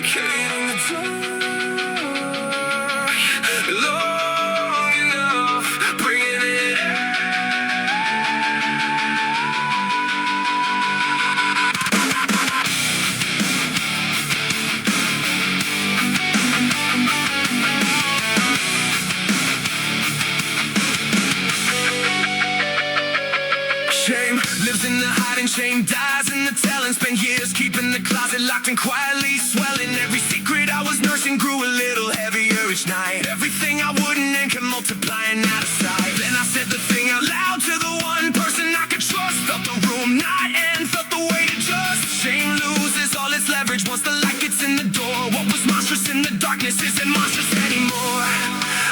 Came in the dark long enough, bringing it out. Shame lives in the hiding, shame dies in the telling. Spent years keeping the closet locked and quietly swelling. Every secret I was nursing grew a little heavier each night. Everything I wouldn't and kept multiplying out of sight. Then I said the thing out loud to the one person I could trust. Felt the room not end, felt the weight adjust. Shame loses all its leverage once the light gets in the door. What was monstrous in the darkness isn't monstrous anymore.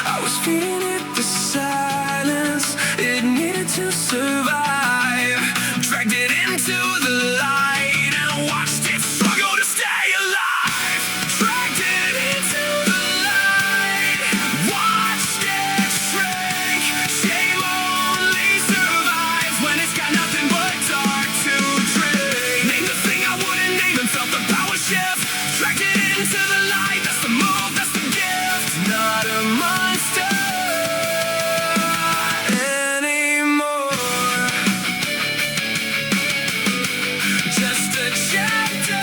I was feeding it the silence it needed to survive. Dragged it into the light and watched it struggle to stay alive. Dragged it into the light, watched it shrink. Shame only survives when it's got nothing but dark to drink. Named the thing I wouldn't name and felt the power shift. Dragged it into the light, that's the move, that's the gift. Not a monster anymore. Just a chapter.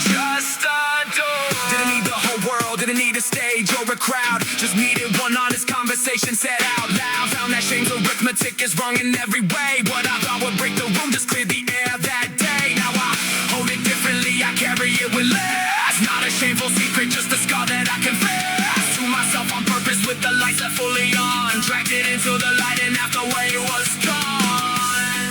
Just a door. Didn't need the whole world, didn't need a stage or a crowd. Just needed one honest conversation said out loud. Found that shame's arithmetic is wrong in every way. What I thought would break the room just cleared the air that day. Now I hold it differently, I carry it with less. Not a shameful secret, just a scar that I confess to myself on purpose with the lights set fully on. Dragged it into the light and after it was gone.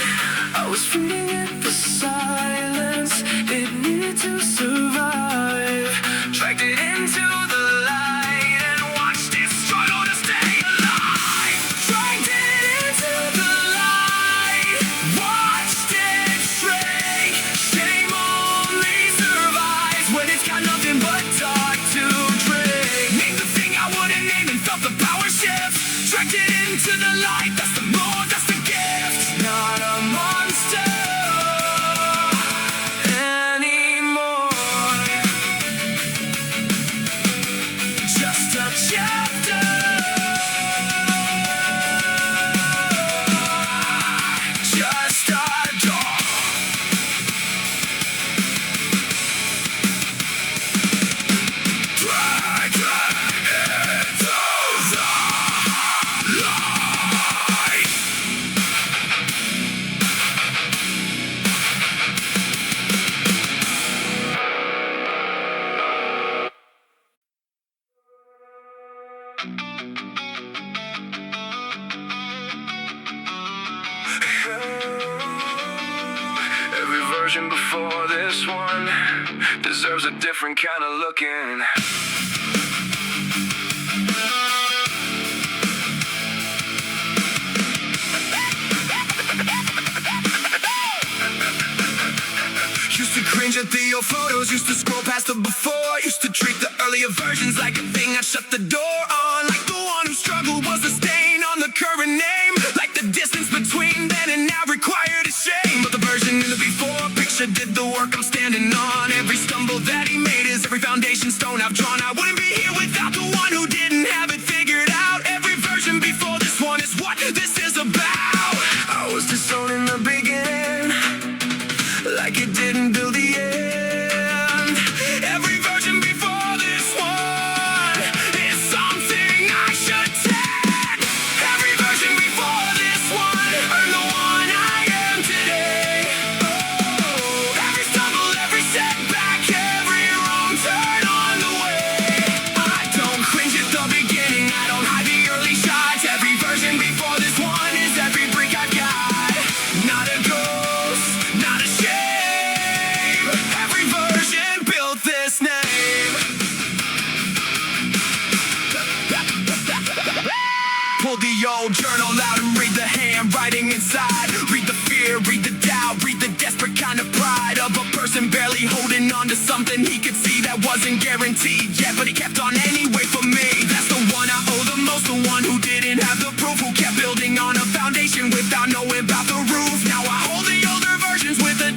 I was feeding it the silence it needed to survive. Dragged it into the light and watched it struggle to stay alive. Dragged it into the light, watched it shrink. Shame only survives when it's got nothing but dark to drink. Named the thing I wouldn't name and felt the power shift. Dragged it into the light, that's the move, that's the gift. Not a monster anymore. Just a chapter. Just a door. Drag it into the light. Every version before this one deserves a different kind of looking. Used to cringe at the old photos, used to scroll past the before. Used to treat the earlier versions like a thing I shut the door on. Like the one who struggled was a stain on the current name. Like the distance between then and now required a shame. But the version in the before picture did the work I'm standing on. Every stumble that he made is every foundation stone I've drawn. I wouldn't be here without the one who didn't have it figured out. Every version before this one is what this is about. I was disowned in the beginning, like it didn't build the end. Every version before this one is something I should take. Every version before this one earned the one I am today. Oh, every stumble, every setback, every wrong turn on the way. I don't cringe at the beginning, I don't hide the early shots. Every version before this one is every brick I've got. Not a ghost, not a shame. Every version built this name. Pull the old journal out and read the handwriting inside. Read the fear, read the doubt, read the desperate kind of pride of a person barely holding on to something he could see that wasn't guaranteed yet, but he kept on anyway for me. That's the one I owe the most, the one who didn't have the proof, who kept building on a foundation without knowing about the roof. Now I hold the older versions with a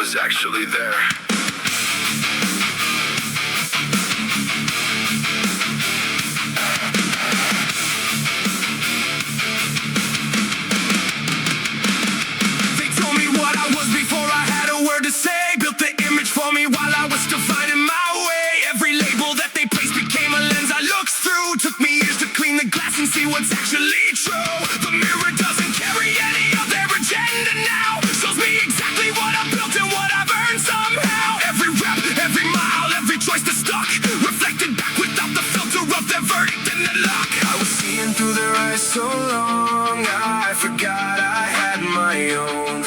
was actually there. They told me what I was before I had a word to say. Built the image for me while I was still finding my way. Every label that they placed became a lens I looked through. Took me years to clean the glass and see what's actually true. The mirror doesn't carry any of their agenda now. Shows me exactly what I built and what I've earned somehow. Every rep, every mile, every choice that stuck, reflected back without the filter of their verdict and their luck. I was seeing through their eyes so long, I forgot I had my own.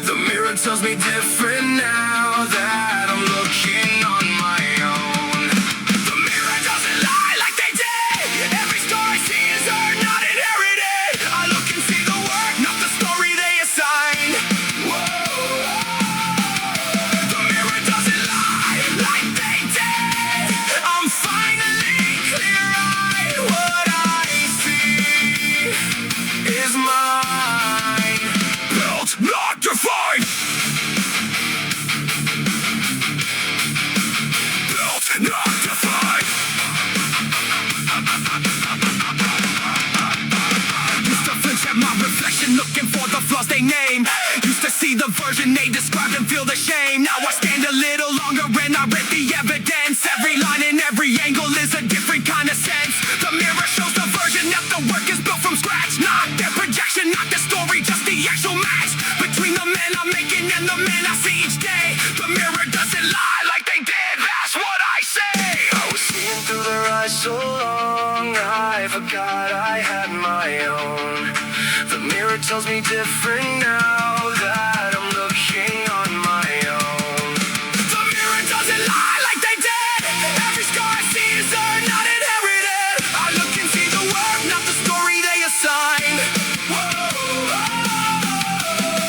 The mirror tells me different now that I'm looking on my own. The mirror doesn't lie like they did. Every star I see is earned, not inherited. I look and see the work, not the story they assign. Whoa. The mirror doesn't lie like they did. I'm finally clear-eyed. What I see is mine. Built, not defined. Built, not defined. Used to flinch at my reflection, looking for the flaws they name. Used to see the version they described and feel the shame. Now I stand a little longer and I read the evidence. Every line and every angle is a different kind of sense. The mirror shows the version that the work is built from scratch. Not their projection, not the story, just the actual match between the man I'm making and the man I see each day. The mirror doesn't lie like they did, that's what I say. I was seeing through their eyes so long, I forgot I had my own. The mirror tells me different now that I'm looking on my own. The mirror doesn't lie like they did. Every scar I see is earned, not inherited. I look and see the work, not the story they assign. Whoa.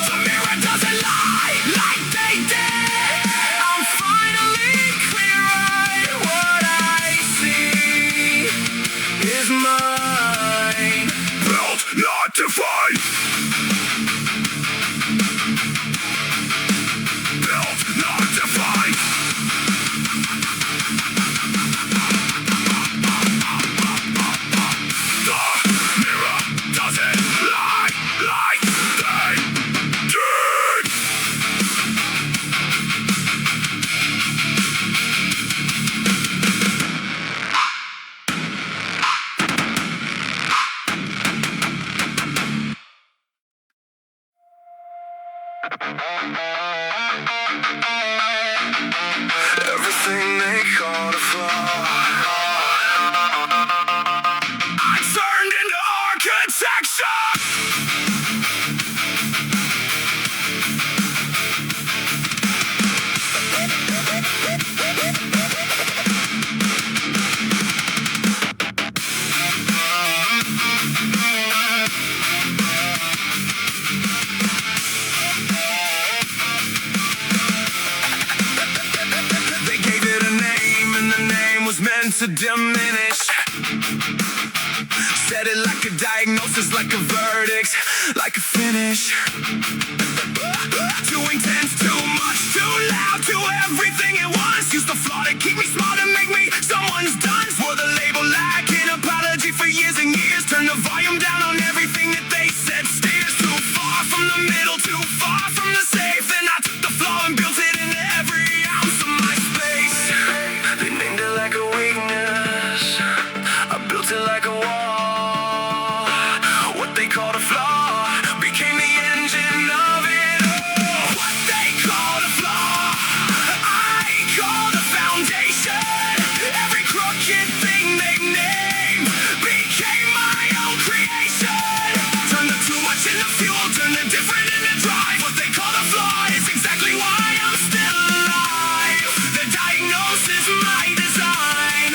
The mirror doesn't lie like they did. I'm finally clear-eyed. What I see is mine. Built, not defined. Built, not defined. The mirror doesn't lie like they did. Everything they call a flaw, I turned into architecture. They gave it a name and the name was meant to diminish. Said it like a diagnosis, like a verdict, like a finish. Too intense, too much, too loud, too everything at once. Used the flaw to keep me smart and make me someone's done. For the label lacking apology for years and years. Turn the volume down on everything that they said. Steers too far from the middle, too far from the safe. Then I took the flaw and built it into every ounce of my space. They named it like a weakness, I built it like a wall. What they called a flaw became the engine of it all. What they called a flaw, I call the foundation. Every crooked thing they named became my own creation. Turn the too much into fuel, turn the different into drive. What they call a flaw is exactly why I'm still alive. The diagnosis, my design.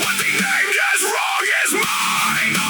What they named as wrong is mine.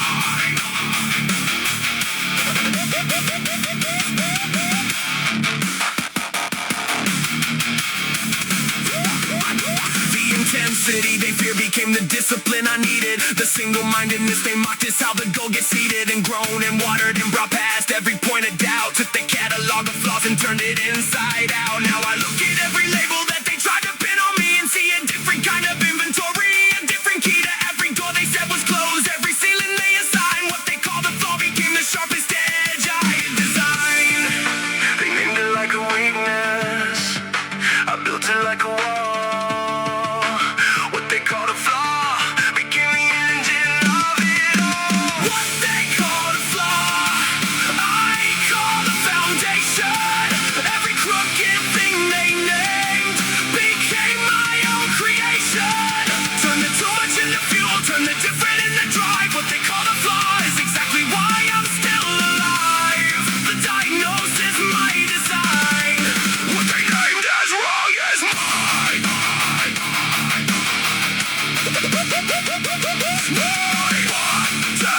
single-mindedness. They mocked us how the goal gets seeded and grown and watered and brought past every point of doubt. Took the catalog of flaws and turned it inside out. Now I look at every label that they tried to pin on me and see a different kind of inventory, a different key to every door they said was closed. Every ceiling they assigned, what they called a flaw became the sharpest edge I had designed. They named it like a weakness, I built it like a wall. What they called a flaw became the engine of it all. What they called a flaw, I call the foundation. Every crooked thing they named became my own creation. Turn the too much into fuel, turn the different into drive. What they call a flaw is exactly why I'm still alive. The diagnosis, my design. What they named as wrong is mine. What they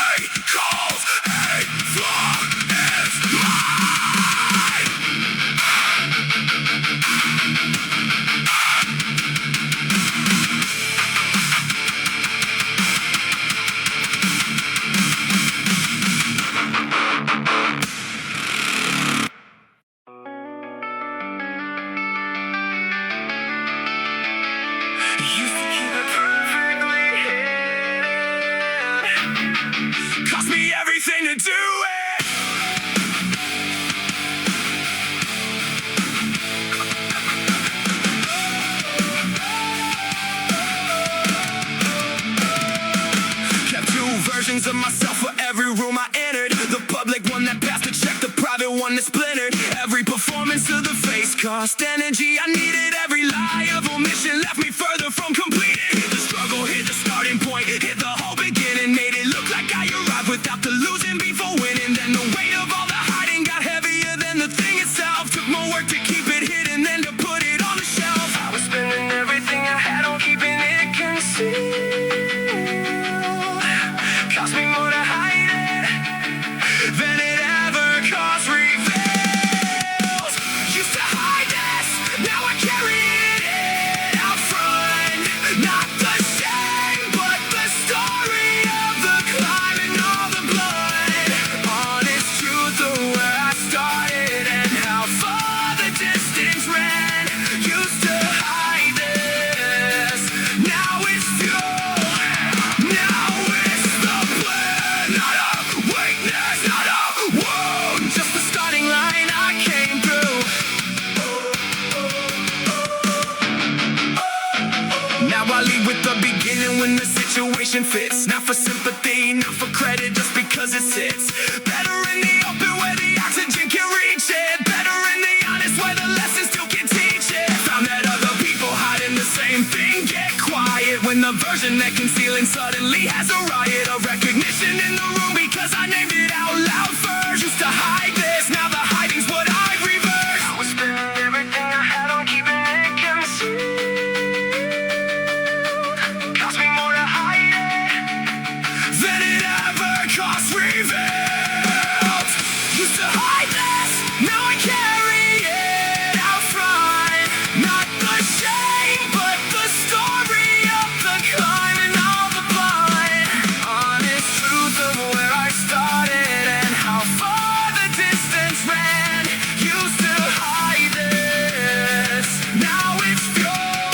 called a flaw is mine. Used to keep it perfectly hidden. Cost me everything to do it. Kept two versions of myself for every room I entered. The public one that passed the check, the private one that splintered. Every performance to the face cost energy. I needed every lie of omission, left me further from completing. Hit the struggle, hit the starting point, hit the whole beginning. Made it look like I arrived without the losing before winning. Then the weight of all the hiding got heavier than the thing itself. Took more work to keep it hidden than to put it on the shelf. I was spending everything I had on keeping it concealed. Cost me more to hide it than it ever cost revealed. Used to hide this, now I carry it out front. Not the shame, but the story of the climb and all the blood. Honest truth of where I started and how far the distance ran. Used to hide this, now it's fuel. Now it's the plan, not a weakness, not a wound. Just the starting line I came through. Now I lead with the beginning when the situation fits. Not for sympathy, not for credit, just because it sits. Better in the open where the oxygen can reach it. Better in the honest where the lessons still can teach it. Found that other people hiding the same thing get quiet when the version that concealing suddenly has a riot of recognition in the room because I named it.